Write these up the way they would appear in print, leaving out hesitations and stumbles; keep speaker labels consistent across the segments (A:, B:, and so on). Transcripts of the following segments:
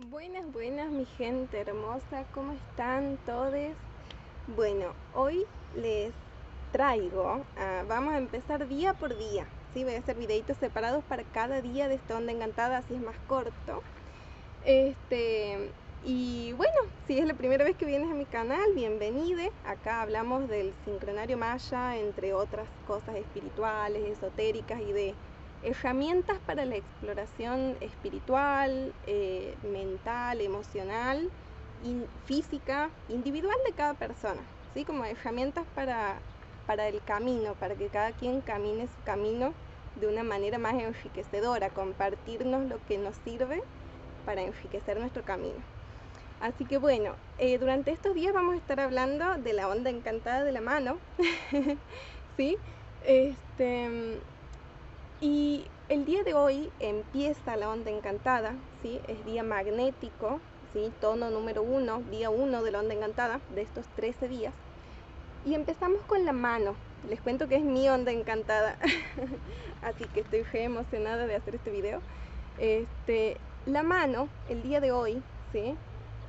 A: Buenas, buenas, mi gente hermosa, ¿cómo están todos? Bueno, hoy les traigo, vamos a empezar día por día, ¿sí? Voy a hacer videitos separados para cada día de esta onda encantada, así es más corto. Y bueno, si es la primera vez que vienes a mi canal, bienvenide. Acá hablamos del sincronario maya, entre otras cosas espirituales, esotéricas y de herramientas para la exploración espiritual, mental, emocional, física, individual de cada persona, ¿sí? Como herramientas para el camino, para que cada quien camine su camino de una manera más enriquecedora, compartirnos lo que nos sirve para enriquecer nuestro camino. Así que bueno, durante estos días vamos a estar hablando de la onda encantada de la mano, ¿sí? Y el día de hoy empieza la onda encantada, ¿sí? Es día magnético, ¿sí? Tono número 1, día 1 de la onda encantada, de estos 13 días. Y empezamos con la mano. Les cuento que es mi onda encantada, así que estoy re emocionada de hacer este video. La mano, el día de hoy, ¿sí?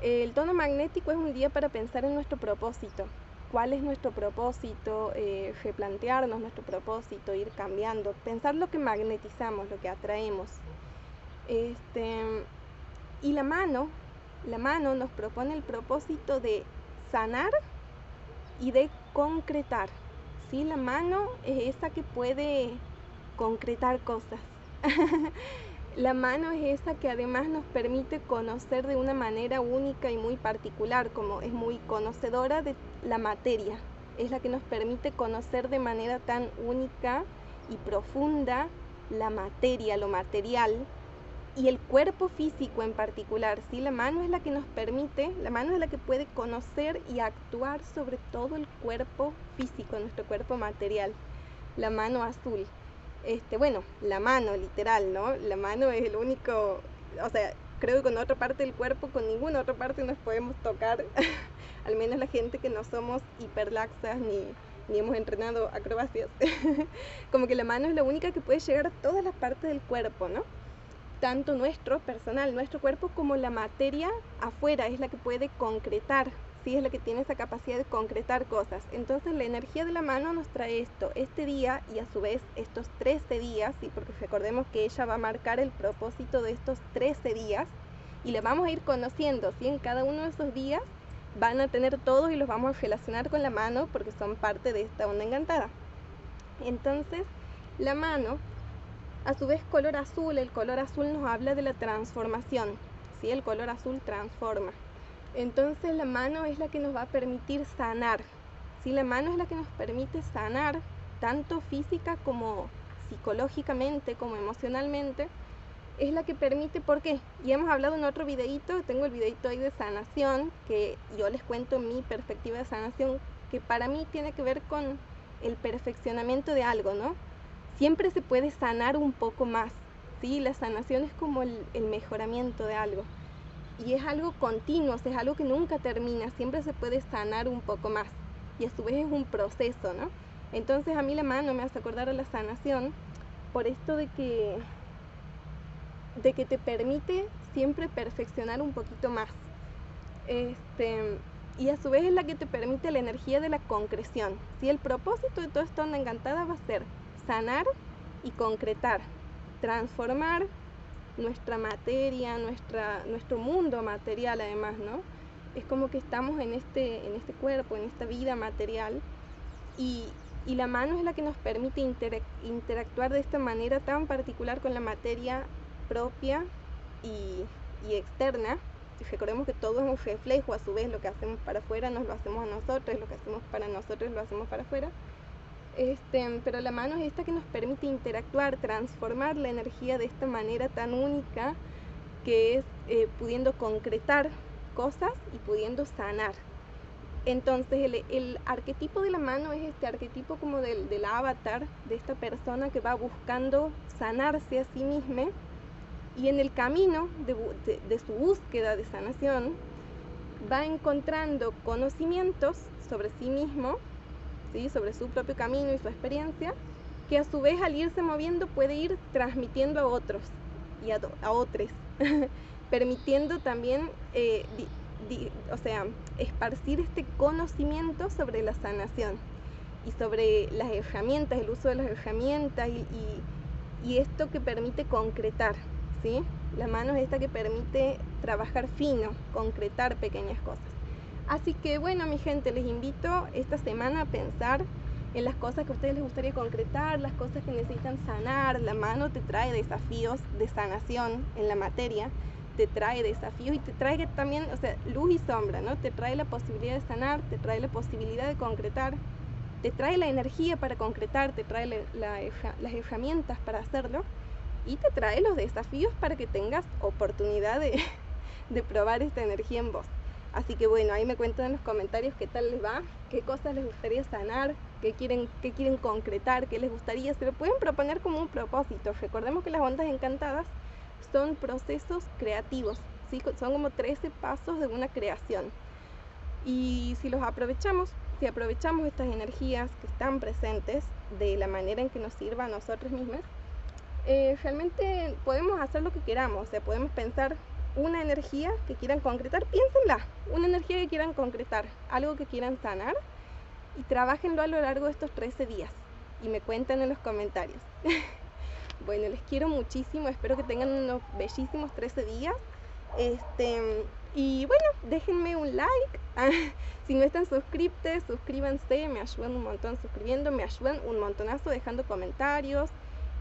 A: El tono magnético es un día para pensar en nuestro propósito. ¿Cuál es nuestro propósito? Replantearnos nuestro propósito, ir cambiando, pensar lo que magnetizamos, lo que atraemos. Y la mano nos propone el propósito de sanar y de concretar, ¿sí? La mano es esa que puede concretar cosas. La mano es esa que además nos permite conocer de una manera única y muy particular, como es muy conocedora de la materia. Es la que nos permite conocer de manera tan única y profunda la materia, lo material, y el cuerpo físico en particular, ¿sí? La mano es la que nos permite, la mano es la que puede conocer y actuar sobre todo el cuerpo físico, nuestro cuerpo material, la mano azul. Bueno, la mano literal, ¿no? La mano es el único, o sea, creo que con otra parte del cuerpo, con ninguna otra parte nos podemos tocar, al menos la gente que no somos hiperlaxas ni hemos entrenado acrobacias, como que la mano es la única que puede llegar a todas las partes del cuerpo, ¿no? Tanto nuestro personal, nuestro cuerpo, como la materia afuera es la que puede concretar, ¿sí? Es la que tiene esa capacidad de concretar cosas. Entonces la energía de la mano nos trae esto, este día y a su vez estos 13 días, ¿sí? Porque recordemos que ella va a marcar el propósito de estos 13 días y la vamos a ir conociendo, ¿sí? En cada uno de esos días van a tener todos y los vamos a relacionar con la mano porque son parte de esta onda encantada. Entonces la mano, a su vez, color azul, el color azul nos habla de la transformación, ¿sí? El color azul transforma. Entonces la mano es la que nos va a permitir sanar, ¿sí? La mano es la que nos permite sanar, tanto física como psicológicamente, como emocionalmente. Es la que permite, ¿por qué? Y hemos hablado en otro videito, tengo el videito ahí de sanación, que yo les cuento mi perspectiva de sanación, que para mí tiene que ver con el perfeccionamiento de algo, ¿no? Siempre se puede sanar un poco más, ¿sí? La sanación es como el mejoramiento de algo. Y es algo continuo, o sea, es algo que nunca termina, siempre se puede sanar un poco más. Y a su vez es un proceso, ¿no? Entonces a mí la mano me hace acordar a la sanación por esto de que te permite siempre perfeccionar un poquito más. Y a su vez es la que te permite la energía de la concreción. ¿Sí? El propósito de toda esta onda encantada va a ser sanar y concretar, transformar nuestra materia, nuestro mundo material además, ¿no? Es como que estamos en este cuerpo, en esta vida material, y la mano es la que nos permite interactuar de esta manera tan particular con la materia propia y externa. Y recordemos que todo es un reflejo, a su vez lo que hacemos para afuera nos lo hacemos a nosotros, lo que hacemos para nosotros lo hacemos para afuera. Pero la mano es esta que nos permite interactuar, transformar la energía de esta manera tan única, que es pudiendo concretar cosas y pudiendo sanar. Entonces el arquetipo de la mano es este arquetipo como del avatar, de esta persona que va buscando sanarse a sí misma, y en el camino de su búsqueda de sanación va encontrando conocimientos sobre sí mismo, ¿sí? Sobre su propio camino y su experiencia, que a su vez al irse moviendo puede ir transmitiendo a otros y a otros. permitiendo también o sea, esparcir este conocimiento sobre la sanación y sobre las herramientas, el uso de las herramientas y esto que permite concretar, ¿sí? La mano es esta que permite trabajar fino, concretar pequeñas cosas. Así que bueno, mi gente, les invito esta semana a pensar en las cosas que a ustedes les gustaría concretar, las cosas que necesitan sanar. La mano te trae desafíos de sanación en la materia, te trae desafíos y te trae también, o sea, luz y sombra, ¿no? Te trae la posibilidad de sanar, te trae la posibilidad de concretar, te trae la energía para concretar, te trae las herramientas para hacerlo y te trae los desafíos para que tengas oportunidad de probar esta energía en vos. Así que bueno, ahí me cuentan en los comentarios qué tal les va, qué cosas les gustaría sanar, qué quieren concretar, qué les gustaría. Se lo pueden proponer como un propósito. Recordemos que las ondas encantadas son procesos creativos, ¿sí? Son como 13 pasos de una creación. Y si los aprovechamos, si aprovechamos estas energías que están presentes de la manera en que nos sirva a nosotros mismos, realmente podemos hacer lo que queramos. O sea, podemos pensar una energía que quieran concretar, piénsenla, una energía que quieran concretar, algo que quieran sanar y trabajenlo a lo largo de estos 13 días y me cuentan en los comentarios. Bueno, les quiero muchísimo, espero que tengan unos bellísimos 13 días. Y bueno, déjenme un like. Si no están suscriptos, suscríbanse, me ayudan un montón suscribiendo, me ayudan un montonazo dejando comentarios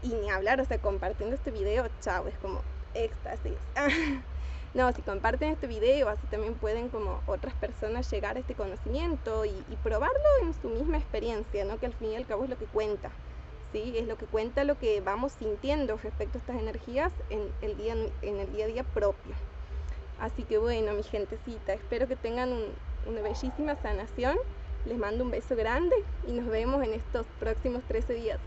A: y ni hablar, o sea, compartiendo este video, chao, es como éxtasis. No, si comparten este video, así también pueden como otras personas llegar a este conocimiento y probarlo en su misma experiencia, ¿no? Que al fin y al cabo es lo que cuenta, ¿sí? Es lo que cuenta, lo que vamos sintiendo respecto a estas energías en el día a día propio. Así que bueno, mi gentecita, espero que tengan una bellísima sanación. Les mando un beso grande y nos vemos en estos próximos 13 días.